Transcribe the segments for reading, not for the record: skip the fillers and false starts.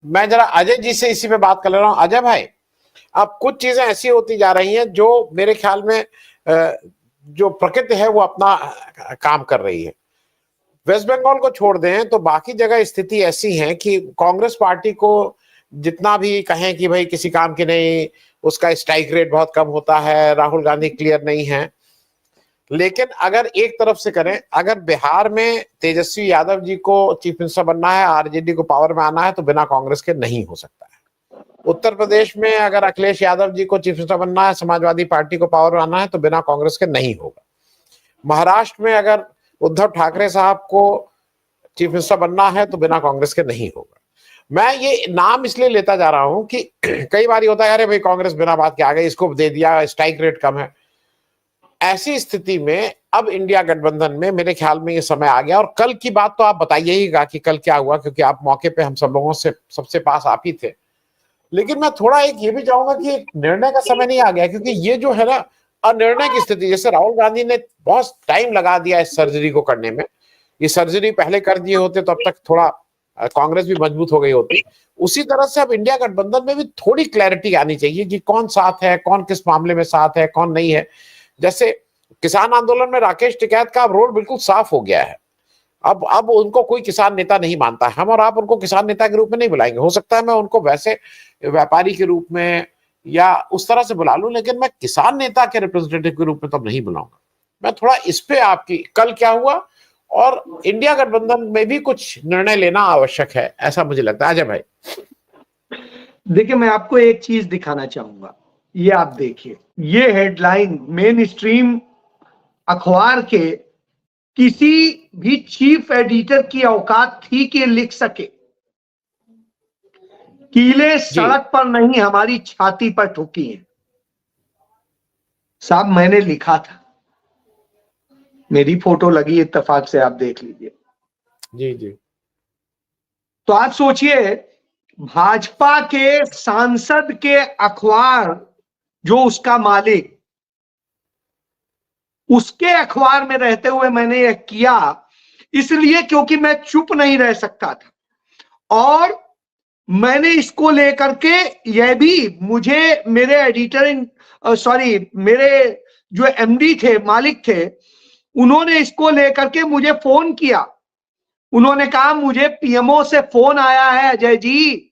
मैं जरा अजय जी से इसी पे बात कर ले रहा हूँ। अजय भाई, अब कुछ चीजें ऐसी होती जा रही हैं जो मेरे ख्याल में जो प्रकृति है वो अपना काम कर रही है। वेस्ट बंगाल को छोड़ दें तो बाकी जगह स्थिति ऐसी है कि कांग्रेस पार्टी को जितना भी कहें कि भाई किसी काम की नहीं, उसका स्ट्राइक रेट बहुत कम होता है, राहुल गांधी क्लियर नहीं है। लेकिन अगर एक तरफ से करें, अगर बिहार में तेजस्वी यादव जी को चीफ मिनिस्टर बनना है, आरजेडी को पावर में आना है, तो बिना कांग्रेस के नहीं हो सकता है। उत्तर प्रदेश में अगर अखिलेश यादव जी को चीफ मिनिस्टर बनना है, समाजवादी पार्टी को पावर में आना है, तो बिना कांग्रेस के नहीं होगा। महाराष्ट्र में अगर उद्धव ठाकरे साहब को चीफ मिनिस्टर बनना है, तो बिना कांग्रेस के नहीं होगा। मैं ये नाम इसलिए लेता जा रहा हूं कि कई बार होता है, अरे भाई कांग्रेस बिना बात के आ गई, इसको दे दिया, स्ट्राइक रेट कम है। ऐसी स्थिति में अब इंडिया गठबंधन में मेरे ख्याल में ये समय आ गया। और कल की बात तो आप बताइएगा कि कल क्या हुआ, क्योंकि आप मौके पे हम सब लोगों से सबसे पास आप ही थे। लेकिन मैं थोड़ा एक ये भी चाहूंगा कि एक निर्णय का समय नहीं आ गया, क्योंकि ये जो है ना अनिर्णय की स्थिति, जैसे राहुल गांधी ने बहुत टाइम लगा दिया इस सर्जरी को करने में। ये सर्जरी पहले कर दिए होते तो अब तक थोड़ा कांग्रेस भी मजबूत हो गई होती। उसी तरह से अब इंडिया गठबंधन में भी थोड़ी क्लैरिटी आनी चाहिए कि कौन साथ है, कौन किस मामले में साथ है, कौन नहीं है। जैसे किसान आंदोलन में राकेश टिकैत का अब रोल बिल्कुल साफ हो गया है। अब उनको कोई किसान नेता नहीं मानता है। हम और आप उनको किसान नेता के रूप में नहीं बुलाएंगे। हो सकता है मैं उनको वैसे व्यापारी के रूप में या उस तरह से बुला लूं, लेकिन मैं किसान नेता के रिप्रेजेंटेटिव के रूप में तो नहीं बुलाऊंगा। मैं थोड़ा इस पे आपकी, कल क्या हुआ और इंडिया गठबंधन में भी कुछ निर्णय लेना आवश्यक है, ऐसा मुझे लगता है। अजय भाई, देखिए, मैं आपको एक चीज दिखाना चाहूंगा। ये आप देखिए, ये हेडलाइन मेन स्ट्रीम अखबार के किसी भी चीफ एडिटर की औकात थी कि लिख सके, कीले सड़क पर नहीं हमारी छाती पर ठुकी है। साहब, मैंने लिखा था, मेरी फोटो लगी इत्तेफाक से, आप देख लीजिए। जी जी। तो आप सोचिए, भाजपा के सांसद के अखबार, जो उसका मालिक, उसके अखबार में रहते हुए मैंने यह किया, इसलिए क्योंकि मैं चुप नहीं रह सकता था। और मैंने इसको लेकर के, यह भी मुझे मेरे एडिटर, सॉरी, मेरे जो एमडी थे, मालिक थे, उन्होंने इसको लेकर के मुझे फोन किया। उन्होंने कहा, मुझे पीएमओ से फोन आया है अजय जी,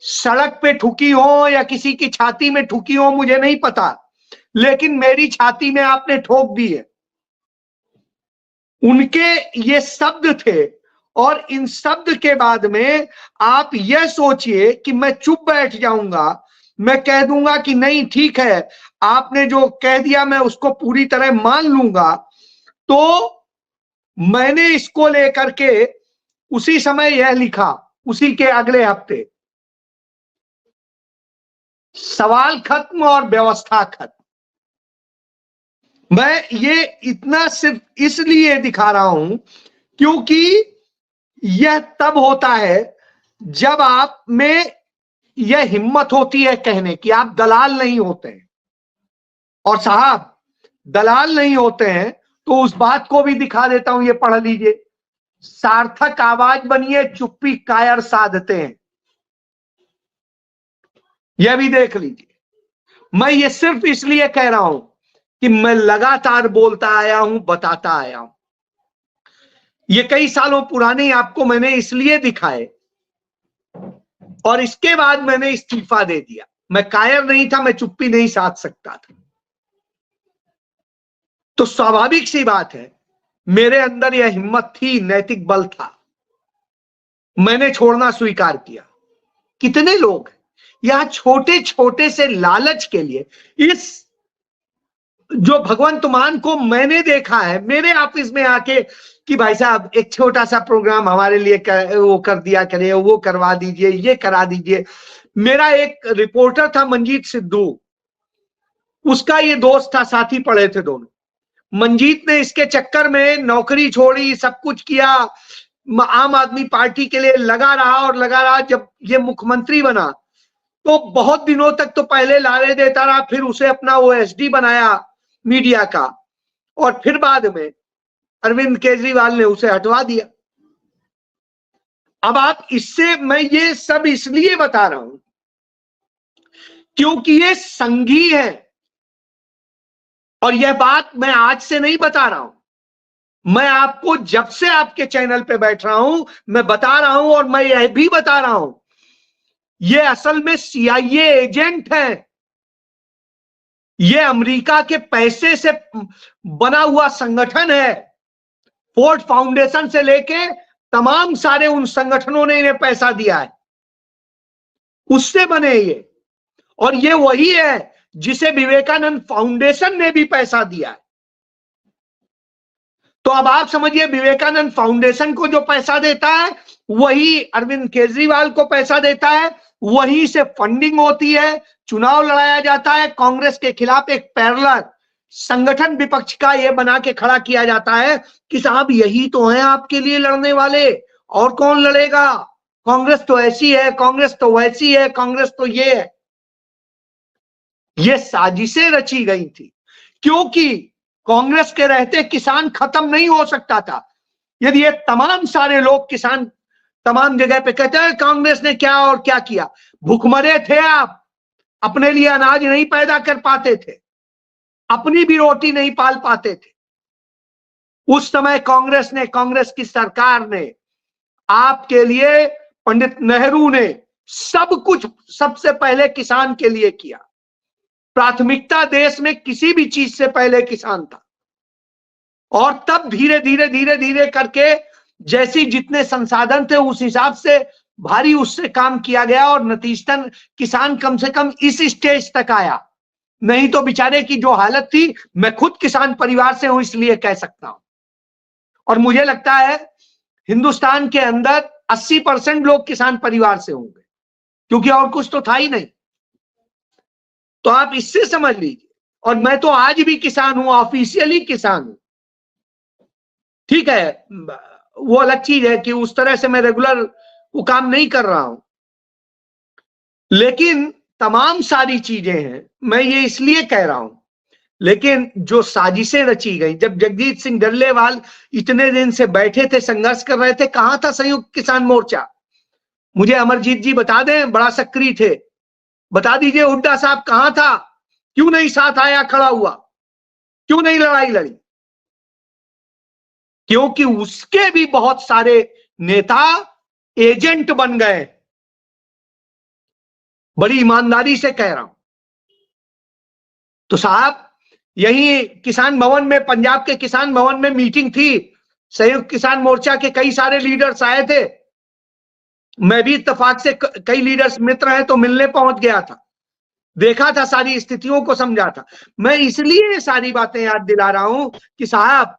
सड़क पे ठुकी हो या किसी की छाती में ठुकी हो मुझे नहीं पता, लेकिन मेरी छाती में आपने ठोक दी है। उनके ये शब्द थे। और इन शब्द के बाद में आप यह सोचिए कि मैं चुप बैठ जाऊंगा, मैं कह दूंगा कि नहीं ठीक है, आपने जो कह दिया मैं उसको पूरी तरह मान लूंगा। तो मैंने इसको लेकर के उसी समय यह लिखा, उसी के अगले हफ्ते, सवाल खत्म और व्यवस्था खत्म। मैं ये इतना सिर्फ इसलिए दिखा रहा हूं क्योंकि यह तब होता है जब आप में यह हिम्मत होती है कहने की आप दलाल नहीं होते हैं। और साहब, दलाल नहीं होते हैं तो उस बात को भी दिखा देता हूं, ये पढ़ लीजिए। सार्थक आवाज बनिए, चुप्पी कायर साधते हैं, यह भी देख लीजिए। मैं ये सिर्फ इसलिए कह रहा हूं कि मैं लगातार बोलता आया हूं, बताता आया हूं। ये कई सालों पुराने आपको मैंने इसलिए दिखाए और इसके बाद मैंने इस्तीफा दे दिया। मैं कायर नहीं था, मैं चुप्पी नहीं साध सकता था। तो स्वाभाविक सी बात है, मेरे अंदर यह हिम्मत थी, नैतिक बल था, मैंने छोड़ना स्वीकार किया। कितने लोग यहां छोटे छोटे से लालच के लिए, इस जो भगवंत मान को मैंने देखा है मेरे ऑफिस में आके कि भाई साहब एक छोटा सा प्रोग्राम हमारे लिए वो कर दिया करिए, वो करवा दीजिए, ये करा दीजिए। मेरा एक रिपोर्टर था मंजीत सिद्धू, उसका ये दोस्त था, साथी पढ़े थे दोनों। मंजीत ने इसके चक्कर में नौकरी छोड़ी, सब कुछ किया, आम आदमी पार्टी के लिए लगा रहा और लगा रहा। जब ये मुख्यमंत्री बना तो बहुत दिनों तक तो पहले लारे देता रहा, फिर उसे अपना ओएसडी बनाया मीडिया का, और फिर बाद में अरविंद केजरीवाल ने उसे हटवा दिया। अब आप इससे, मैं ये सब इसलिए बता रहा हूं क्योंकि ये संघी है, और यह बात मैं आज से नहीं बता रहा हूं, मैं आपको जब से आपके चैनल पे बैठ रहा हूं मैं बता रहा हूं, और मैं यह भी बता रहा हूं ये असल में CIA एजेंट है, ये अमेरिका के पैसे से बना हुआ संगठन है। फोर्ड फाउंडेशन से लेके तमाम सारे उन संगठनों ने इन्हें पैसा दिया है, उससे बने ये, और ये वही है जिसे विवेकानंद फाउंडेशन ने भी पैसा दिया है। तो अब आप समझिए, विवेकानंद फाउंडेशन को जो पैसा देता है वही अरविंद केजरीवाल को पैसा देता है, वहीं से फंडिंग होती है, चुनाव लड़ाया जाता है, कांग्रेस के खिलाफ एक पैरेलल संगठन विपक्ष का ये बना के खड़ा किया जाता है कि साहब यही तो है आपके लिए लड़ने वाले, और कौन लड़ेगा, कांग्रेस तो ऐसी है, कांग्रेस तो वैसी है, कांग्रेस तो ये है। ये साजिशें रची गई थी, क्योंकि कांग्रेस के रहते किसान खत्म नहीं हो सकता था। यदि ये तमाम सारे लोग किसान तमाम जगह पे कहते हैं कांग्रेस ने क्या और क्या किया, भूखमरे थे आप, अपने लिए अनाज नहीं पैदा कर पाते थे, अपनी भी रोटी नहीं पाल पाते थे। उस समय कांग्रेस ने, कांग्रेस की सरकार ने आपके लिए, पंडित नेहरू ने सब कुछ सबसे पहले किसान के लिए किया। प्राथमिकता देश में किसी भी चीज से पहले किसान था, और तब धीरे धीरे धीरे धीरे करके जैसी जितने संसाधन थे उस हिसाब से भारी उससे काम किया गया, और नतीजतन किसान कम से कम इस स्टेज तक आया। नहीं तो बेचारे की जो हालत थी, मैं खुद किसान परिवार से हूं इसलिए कह सकता हूं, और मुझे लगता है हिंदुस्तान के अंदर 80% लोग किसान परिवार से होंगे, क्योंकि और कुछ तो था ही नहीं। तो आप इससे समझ लीजिए, और मैं तो आज भी किसान हूं, ऑफिशियली किसान हूं, ठीक है, वो अलग चीज है कि उस तरह से मैं रेगुलर वो काम नहीं कर रहा हूं, लेकिन तमाम सारी चीजें हैं, मैं ये इसलिए कह रहा हूं। लेकिन जो साजिशें रची गई, जब जगजीत सिंह डल्लेवाल इतने दिन से बैठे थे, संघर्ष कर रहे थे, कहां था संयुक्त किसान मोर्चा? मुझे अमरजीत जी बता दें, बड़ा सक्रिय थे, बता दीजिए हुड्डा साहब कहां था, क्यों नहीं साथ आया, खड़ा हुआ, क्यों नहीं लड़ाई लड़ी? क्योंकि उसके भी बहुत सारे नेता एजेंट बन गए, बड़ी ईमानदारी से कह रहा हूं। तो साहब यही किसान भवन में, पंजाब के किसान भवन में मीटिंग थी, संयुक्त किसान मोर्चा के कई सारे लीडर्स आए थे, मैं भी इत्तेफाक से कई लीडर्स मित्र हैं तो मिलने पहुंच गया था, देखा था, सारी स्थितियों को समझा था। मैं इसलिए सारी बातें याद दिला रहा हूं कि साहब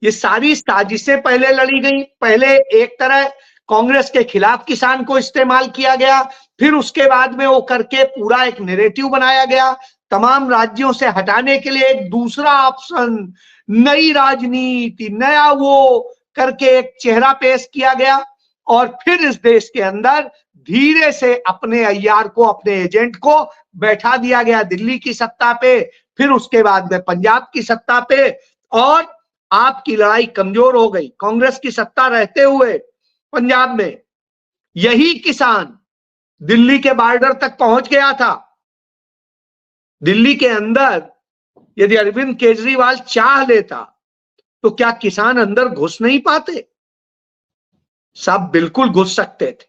ये सारी साजिशें पहले लड़ी गई, पहले एक तरह कांग्रेस के खिलाफ किसान को इस्तेमाल किया गया, फिर उसके बाद में वो करके पूरा एक नैरेटिव बनाया गया, तमाम राज्यों से हटाने के लिए एक दूसरा ऑप्शन, नई राजनीति, नया वो करके एक चेहरा पेश किया गया, और फिर इस देश के अंदर धीरे से अपने अय्यार को, अपने एजेंट को बैठा दिया गया दिल्ली की सत्ता पे, फिर उसके बाद में पंजाब की सत्ता पे, और आपकी लड़ाई कमजोर हो गई। कांग्रेस की सत्ता रहते हुए पंजाब में यही किसान दिल्ली के बॉर्डर तक पहुंच गया था। दिल्ली के अंदर यदि अरविंद केजरीवाल चाह लेता तो क्या किसान अंदर घुस नहीं पाते? सब बिल्कुल घुस सकते थे,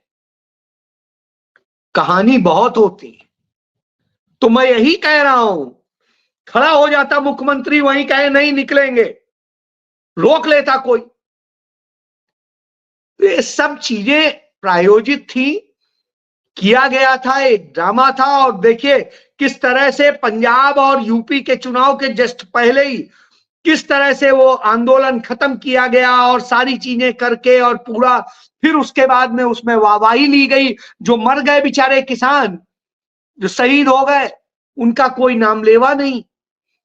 कहानी बहुत होती है। तो मैं यही कह रहा हूं, खड़ा हो जाता मुख्यमंत्री, वहीं कहे नहीं निकलेंगे, रोक लेता कोई। तो ये सब चीजें प्रायोजित थी, किया गया था, एक ड्रामा था। और देखिए किस तरह से पंजाब और यूपी के चुनाव के जस्ट पहले ही किस तरह से वो आंदोलन खत्म किया गया, और सारी चीजें करके, और पूरा फिर उसके बाद में उसमें वाहवाही ली गई। जो मर गए बेचारे किसान, जो शहीद हो गए, उनका कोई नाम लेवा नहीं।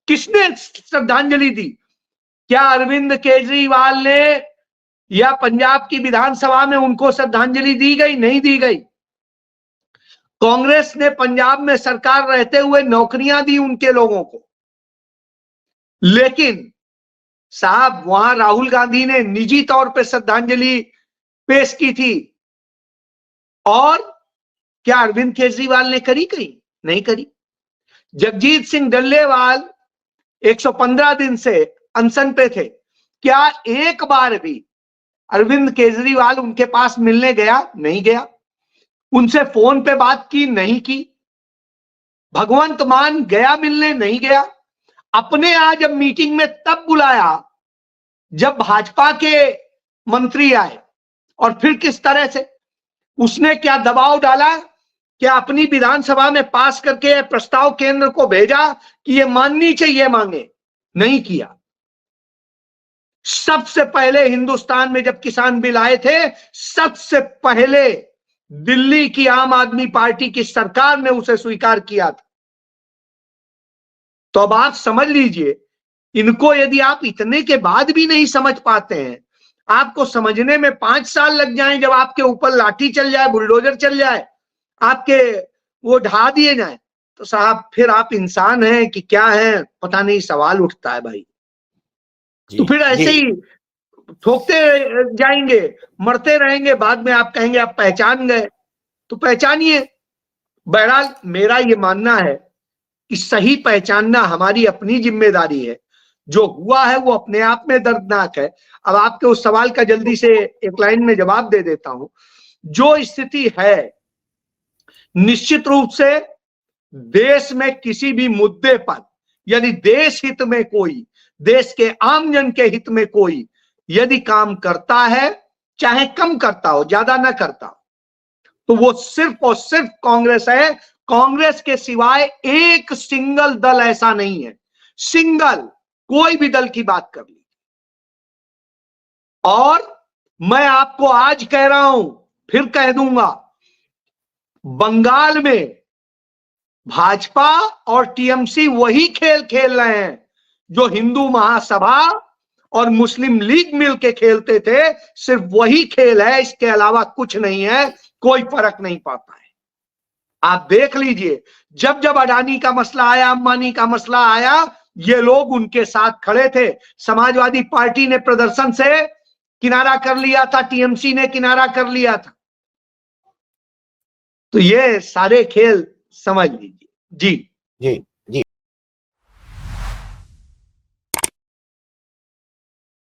किसने श्रद्धांजलि दी? क्या अरविंद केजरीवाल ने या पंजाब की विधानसभा में उनको श्रद्धांजलि दी गई? नहीं दी गई। कांग्रेस ने पंजाब में सरकार रहते हुए नौकरियां दी उनके लोगों को, लेकिन साहब वहां राहुल गांधी ने निजी तौर पर श्रद्धांजलि पेश की थी, और क्या अरविंद केजरीवाल ने करी? कहीं नहीं करी। जगजीत सिंह डल्लेवाल 115 दिन से अनशन पे थे, क्या एक बार भी अरविंद केजरीवाल उनके पास मिलने गया? नहीं गया। उनसे फोन पे बात की? नहीं की। भगवंत मान गया मिलने? नहीं गया। अपने आज जब मीटिंग में तब बुलाया जब भाजपा के मंत्री आए, और फिर किस तरह से उसने क्या दबाव डाला, क्या अपनी विधानसभा में पास करके प्रस्ताव केंद्र को भेजा कि ये माननी चाहिए मांगे? नहीं किया। सबसे पहले हिंदुस्तान में जब किसान बिल आए थे, सबसे पहले दिल्ली की आम आदमी पार्टी की सरकार ने उसे स्वीकार किया था। तो अब आप समझ लीजिए, इनको यदि आप इतने के बाद भी नहीं समझ पाते हैं, आपको समझने में 5 साल लग जाए, जब आपके ऊपर लाठी चल जाए, बुलडोजर चल जाए, आपके वो ढा दिए जाए, तो साहब फिर आप इंसान हैं कि क्या है, पता नहीं, सवाल उठता है भाई। तो फिर ऐसे ही ठोकते जाएंगे, मरते रहेंगे, बाद में आप कहेंगे आप पहचान गए, तो पहचानिए। बहरहाल मेरा ये मानना है कि सही पहचानना हमारी अपनी जिम्मेदारी है। जो हुआ है वो अपने आप में दर्दनाक है। अब आपके उस सवाल का जल्दी से एक लाइन में जवाब दे देता हूं। जो स्थिति है, निश्चित रूप से देश में किसी भी मुद्दे पर, यदि देश हित में कोई, देश के आम जन के हित में कोई यदि काम करता है, चाहे कम करता हो, ज्यादा ना करता हो, तो वो सिर्फ और सिर्फ कांग्रेस है। कांग्रेस के सिवाय एक सिंगल दल ऐसा नहीं है। सिंगल कोई भी दल की बात कर ली। और मैं आपको आज कह रहा हूं, फिर कह दूंगा, बंगाल में भाजपा और टीएमसी वही खेल खेल रहे हैं जो हिंदू महासभा और मुस्लिम लीग मिलकर खेलते थे। सिर्फ वही खेल है, इसके अलावा कुछ नहीं है। कोई फर्क नहीं पड़ता है। आप देख लीजिए, जब जब अडानी का मसला आया, अंबानी का मसला आया, ये लोग उनके साथ खड़े थे। समाजवादी पार्टी ने प्रदर्शन से किनारा कर लिया था, टीएमसी ने किनारा कर लिया था। तो ये सारे खेल समझ लीजिए। जी जी